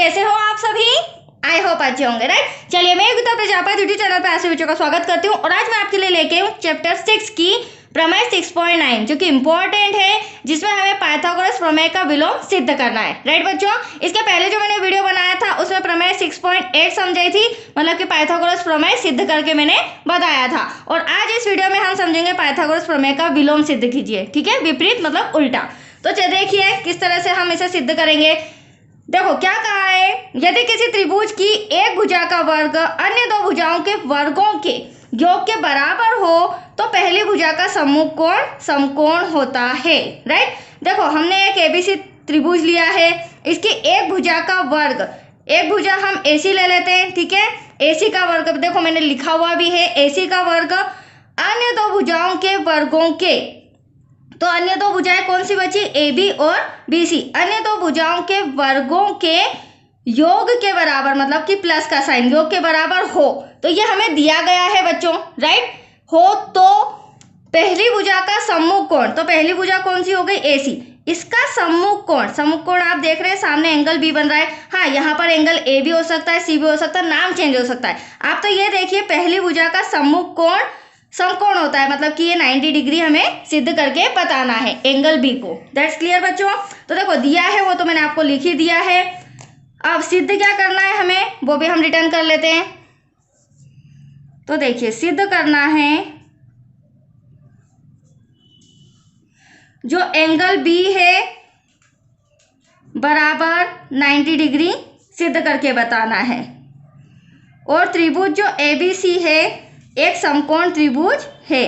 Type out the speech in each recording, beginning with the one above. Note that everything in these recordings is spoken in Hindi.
कैसे हो आप सभी? आई होप अच्छे होंगे, राइट। चलिए, मैं योगिता प्रजापति यूट्यूब चैनल पर ऐसे बच्चों का स्वागत करती हूँ और आज मैं आपके लिए लेके हूँ चैप्टर 6 की प्रमेय 6.9 जो कि इम्पोर्टेंट है, जिसमें हमें पाइथागोरस प्रमेय का विलोम सिद्ध करना है, राइट बच्चों। इसके पहले जो मैंने वीडियो बनाया था उसमें प्रमेय 6.8 समझाई थी, मतलब कि पाइथागोरस प्रमेय सिद्ध करके मैंने बताया था। और आज इस वीडियो में हम समझेंगे पाइथागोरस प्रमेय का विलोम सिद्ध कीजिए, ठीक है, विपरीत मतलब उल्टा। तो देखिए किस तरह से हम इसे सिद्ध करेंगे। देखो क्या कहा है, यदि किसी त्रिभुज की एक भुजा का वर्ग अन्य दो भुजाओं के वर्गों के योग के बराबर हो तो पहली भुजा का सम्मुख कोण समकोण होता है, राइट। देखो हमने एक एबीसी त्रिभुज लिया है, इसकी एक भुजा का वर्ग, एक भुजा हम एसी ले लेते हैं, ठीक है। एसी का वर्ग देखो मैंने लिखा हुआ भी है, एसी का वर्ग अन्य दो भुजाओं के वर्गों के, तो अन्य दो भुजाएं कौन सी बची, ए बी और बी सी, अन्य दो भुजाओं के वर्गों के योग के बराबर, मतलब कि प्लस का साइन योग के बराबर हो, तो ये हमें दिया गया है बच्चों, राइट। हो तो पहली भुजा का सम्मुख कोण, तो पहली भुजा कौन सी हो गई, ए सी, इसका सम्मुख कोण आप देख रहे हैं सामने एंगल बी बन रहा है। हाँ, यहाँ पर एंगल ए भी हो सकता है, सी भी हो सकता है, नाम चेंज हो सकता है। आप तो ये देखिए पहली भुजा का सम्मुख कोण समकोण होता है, मतलब कि ये 90 डिग्री हमें सिद्ध करके बताना है एंगल बी को। दैट्स क्लियर बच्चों। तो देखो दिया है वो तो मैंने आपको लिख ही दिया है। अब सिद्ध क्या करना है हमें, वो भी हम रिटर्न कर लेते हैं। तो देखिए सिद्ध करना है जो एंगल बी है बराबर 90 डिग्री सिद्ध करके बताना है, और त्रिभुज जो एबीसी है एक समकोण त्रिभुज है,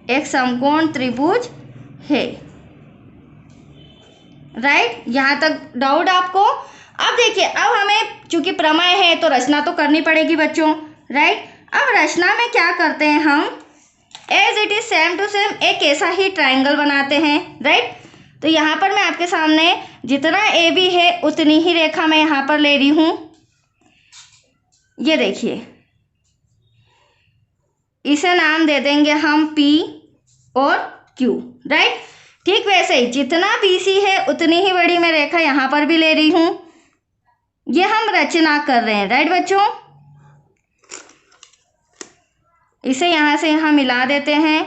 एक समकोण त्रिभुज है, राइट। यहां तक डाउट आपको। अब देखिए, अब हमें चूंकि प्रमेय है तो रचना तो करनी पड़ेगी बच्चों, राइट। अब रचना में क्या करते हैं हम, as it is same to same एक ऐसा ही ट्राइंगल बनाते हैं, राइट। तो यहाँ पर मैं आपके सामने जितना ए बी है उतनी ही रेखा मैं यहाँ पर ले रही हूँ। ये देखिए, इसे नाम दे देंगे हम P और Q, राइट। ठीक वैसे ही जितना BC है उतनी ही बड़ी मैं रेखा यहाँ पर भी ले रही हूँ। ये हम रचना कर रहे हैं, राइट बच्चों। इसे यहाँ से यहाँ मिला देते हैं।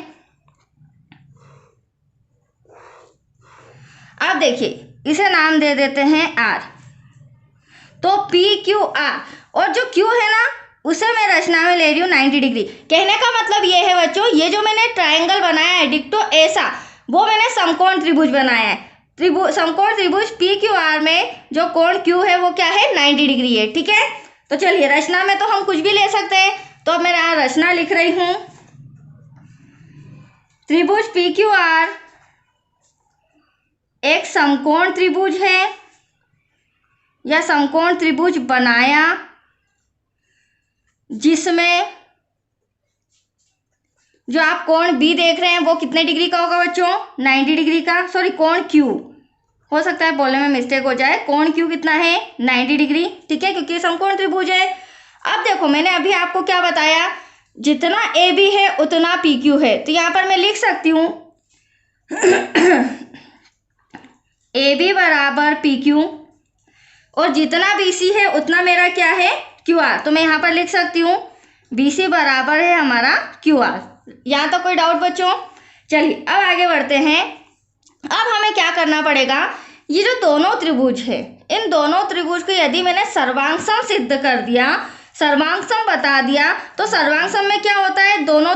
अब देखिए इसे नाम दे देते हैं R, तो PQR, और जो Q है ना उसे मैं रचना में ले रही हूँ 90 डिग्री। कहने का मतलब ये है बच्चों, ये जो मैंने ट्राइंगल बनाया है डिक्टो ऐसा, वो मैंने समकोण त्रिभुज बनाया है। समकोण त्रिभुज PQR में जो कोण Q है वो क्या है, 90 डिग्री है, ठीक है। तो चलिए रचना में तो हम कुछ भी ले सकते हैं, तो अब मैं यहाँ रचना लिख रही हूँ। त्रिभुज PQR एक समकोण त्रिभुज है, या समकोण त्रिभुज बनाया जिसमें जो आप कोण बी देख रहे हैं वो कितने डिग्री का होगा बच्चों, 90 डिग्री का। सॉरी, कोण क्यू, हो सकता है बोलने में मिस्टेक हो जाए, कोण क्यू कितना है, 90 डिग्री, ठीक है, क्योंकि समकोण त्रिभुज है। अब देखो मैंने अभी आपको क्या बताया, जितना ए बी है उतना पी क्यू है, तो यहाँ पर मैं लिख सकती हूँ ए बी बराबर पी क्यू, और जितना बी सी है उतना मेरा क्या है, क्यू आर। तो मैं यहाँ पर लिख सकती हूँ बी सी बराबर है हमारा क्यू आर। यहाँ तो कोई डाउट बच्चों। चलिए अब आगे बढ़ते हैं। अब हमें क्या करना पड़ेगा, ये जो दोनों त्रिभुज है, इन दोनों त्रिभुज को यदि मैंने सर्वांग सिद्ध कर दिया, सर्वांग बता दिया, तो सर्वांग में क्या होता है, दोनों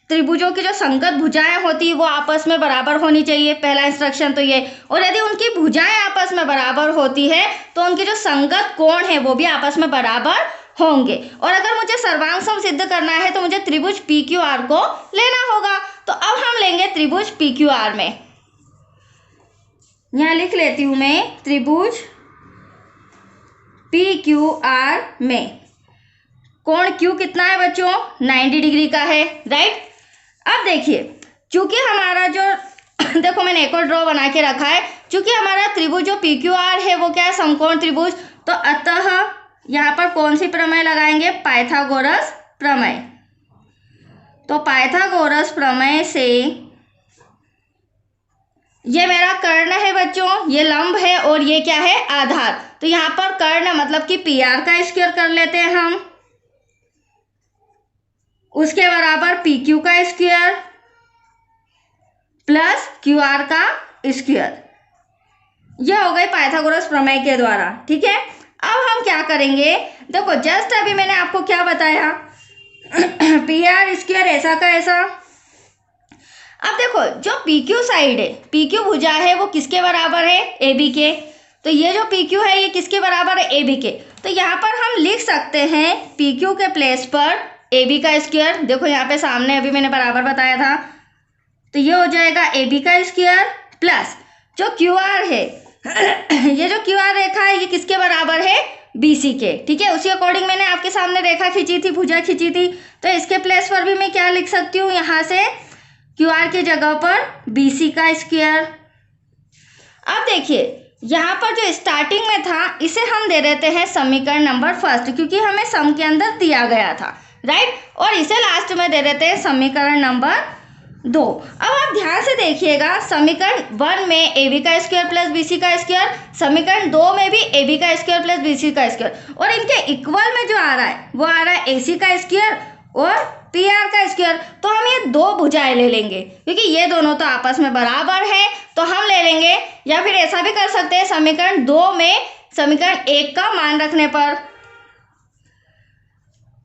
त्रिभुजों की जो संगत भुजाएं होती है वो आपस में बराबर होनी चाहिए, पहला इंस्ट्रक्शन तो ये। और यदि उनकी भुजाएं आपस में बराबर होती है तो उनके जो संगत कोण है वो भी आपस में बराबर होंगे। और अगर मुझे सर्वांग सिद्ध करना है तो मुझे त्रिभुज PQR को लेना होगा। तो अब हम लेंगे त्रिभुज PQR में, यहां लिख लेती हूं मैं, त्रिभुज PQR में कोण Q कितना है बच्चों, 90 डिग्री का है, राइट। अब देखिए चूंकि हमारा जो देखो मैंने एक और ड्रॉ बना के रखा है, चूंकि हमारा त्रिभुज जो PQR है वो क्या है, समकोण त्रिभुज, तो अतः यहाँ पर कौन सी प्रमेय लगाएंगे, पाइथागोरस प्रमेय। तो पाइथागोरस प्रमेय से ये मेरा कर्ण है बच्चों, ये लंब है और ये क्या है आधार। तो यहाँ पर कर्ण मतलब कि पी आर का स्क्वायर कर लेते हैं हम, उसके बराबर पी क्यू का स्क्वायर प्लस क्यू आर का स्क्वायर। यह हो गई पाइथागोरस प्रमेय के द्वारा। ठीक है, अब हम क्या करेंगे, देखो जस्ट अभी मैंने आपको क्या बताया पी आर स्क्वायर ऐसा का ऐसा। अब देखो जो पी क्यू साइड है, पी क्यू भुजा है वो किसके बराबर है, ए बी के। तो ये जो पी क्यू है ये किसके बराबर है, ए बी के। तो यहाँ पर हम लिख सकते हैं पी क्यू के प्लेस पर ए बी का स्क्वायर। देखो यहाँ पे सामने अभी मैंने बराबर बताया था, तो ये हो जाएगा ए बी का स्क्वायर प्लस जो क्यू आर है ये जो क्यू आर रेखा है ये किसके बराबर है, बी सी के। ठीक है, उसी अकॉर्डिंग मैंने आपके सामने रेखा खींची थी, भुजा खींची थी। तो इसके प्लेस पर भी मैं क्या लिख सकती हूँ, यहाँ से क्यू आर की जगह पर बी सी का स्क्वायर। अब देखिए यहाँ पर जो स्टार्टिंग में था इसे हम दे देते हैं समीकरण नंबर फर्स्ट, क्योंकि हमें सम के अंदर दिया गया था, राइट। और इसे लास्ट में दे देते हैं समीकरण नंबर 2। अब आप ध्यान से देखिएगा, समीकरण 1 में ए बी का स्क्वायर प्लस बी सी का स्क्वायर, समीकरण 2 में भी ए बी का स्क्वायर प्लस बी सी का स्क्वायर, और इनके इक्वल में जो आ रहा है वो आ रहा है ए सी का स्क्वायर और पी आर का स्क्वायर। तो हम ये दो भुजाएं ले लेंगे, क्योंकि ये दोनों तो आपस में बराबर है, तो हम ले लेंगे। या फिर ऐसा भी कर सकते हैं, समीकरण 2 में समीकरण 1 का मान रखने पर।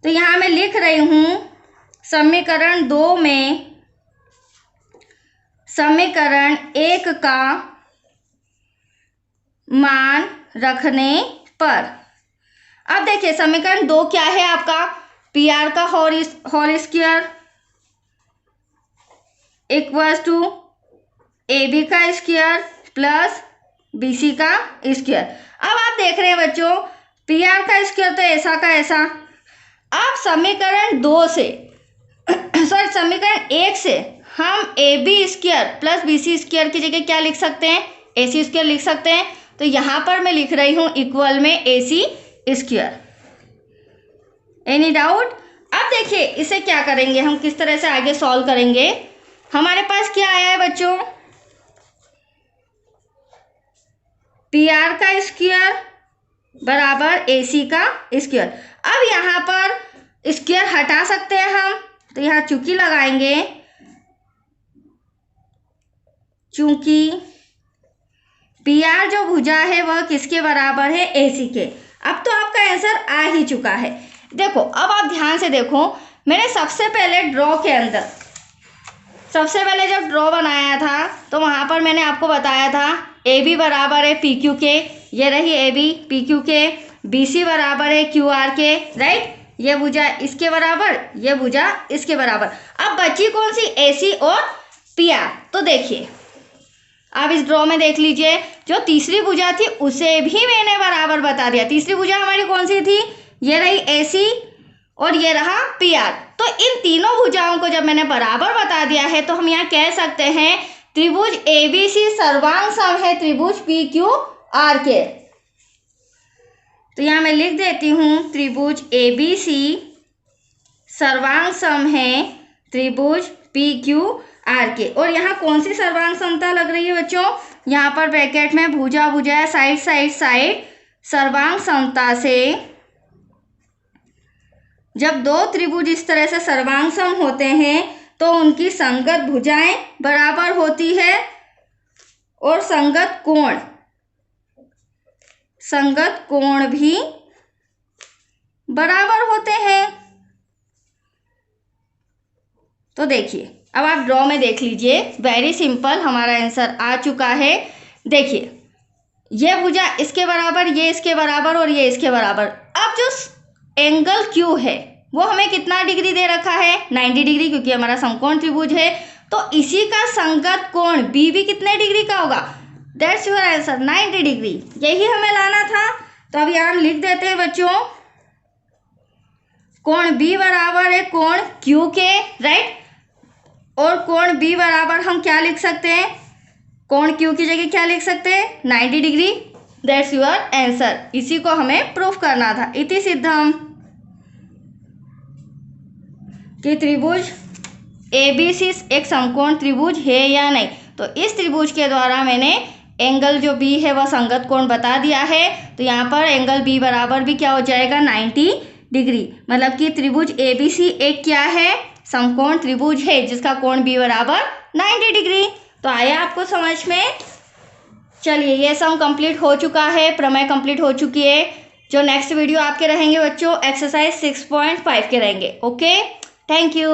तो यहाँ मैं लिख रही हूँ समीकरण 2 में समीकरण 1 का मान रखने पर। अब देखिए समीकरण 2 क्या है आपका, पी आर का whole square equals to A B का स्क्वायर प्लस बी सी का स्क्वायर। अब आप देख रहे हैं बच्चों, पी आर का स्क्वायर तो ऐसा का ऐसा। अब समीकरण 2 से समीकरण 1 से हम A B square plus B C square की जगह क्या लिख सकते हैं, ए सी स्क्वायर लिख सकते हैं। तो यहाँ पर मैं लिख रही हूँ इक्वल में ए सी स्क्वायर। Any doubt? अब देखिए इसे क्या करेंगे हम, किस तरह से आगे सॉल्व करेंगे। हमारे पास क्या आया है बच्चों, पी आर का स्क्वायर बराबर ए सी का स्क्वायर। अब यहाँ पर स्क्वायर हटा सकते हैं हम, तो यहाँ चूंकि लगाएंगे, चूंकि पी आर जो भुजा है वह किसके बराबर है, ए सी के। अब तो आपका आंसर आ ही चुका है। देखो अब आप ध्यान से देखो, मैंने सबसे पहले ड्रॉ के अंदर सबसे पहले जब ड्रॉ बनाया था तो वहाँ पर मैंने आपको बताया था ए बी बराबर है पी क्यू के, ये रही ए बी पी क्यू के, बी सी बराबर है क्यू आर के, राइट। ये भुजा इसके बराबर, ये भुजा इसके बराबर। अब बची कौन सी, ए सी और पी आर। तो देखिए आप इस ड्रॉ में देख लीजिए, जो तीसरी भुजा थी उसे भी मैंने बराबर बता दिया। तीसरी भुजा हमारी कौन सी थी, ये रही ए सी और ये रहा पी आर। तो इन तीनों भुजाओं को जब मैंने बराबर बता दिया है तो हम यहाँ कह सकते हैं त्रिभुज ए बी सी सर्वांग सम है त्रिभुज पी क्यू आर के। तो यहाँ मैं लिख देती हूँ त्रिभुज ए बी सी सर्वांग सम है त्रिभुज पी क्यू आर के। और यहाँ कौन सी सर्वांग समता लग रही है बच्चों, यहाँ पर ब्रैकेट में भुजा भुजा साइड साइड साइड सर्वांग समता से जब दो त्रिभुज इस तरह से सर्वांग सम होते हैं तो उनकी संगत भुजाएं बराबर होती है और संगत कोण भी बराबर होते हैं। तो देखिए अब आप ड्रॉ में देख लीजिए, वेरी सिंपल हमारा आंसर आ चुका है। देखिए ये भुजा इसके बराबर, ये इसके बराबर और ये इसके बराबर। अब जो एंगल क्यू है वो हमें कितना डिग्री दे रखा है, 90 डिग्री, क्योंकि हमारा समकोण त्रिभुज है। तो इसी का संगत कोण बी भी कितने डिग्री का होगा, दैट्स योर आंसर 90 डिग्री। यही हमें लाना था। तो अब यहाँ हम लिख देते हैं बच्चों, कोण बी बराबर है कोण क्यू के, राइट। और कोण बी बराबर हम क्या लिख सकते हैं, कोण क्यू की जगह क्या लिख सकते हैं, 90 डिग्री। That's your answer. इसी को हमें प्रूफ करना था। इति सिद्धम कि त्रिभुज ए बी सी एक समकोण त्रिभुज है या नहीं। तो तो इस त्रिभुज के द्वारा मैंने एंगल जो बी है वह संगत कोण बता दिया है। तो यहाँ पर एंगल बी बराबर भी क्या हो जाएगा 90 डिग्री। मतलब कि त्रिभुज ABC एक क्या है, समकोण त्रिभुज है जिसका कोण बी बराबर 90 डिग्री। तो आया आपको समझ में। चलिए ये सम कंप्लीट हो चुका है, प्रमेय कंप्लीट हो चुकी है। जो नेक्स्ट वीडियो आपके रहेंगे बच्चों एक्सरसाइज 6.5 के रहेंगे। Okay, thank you.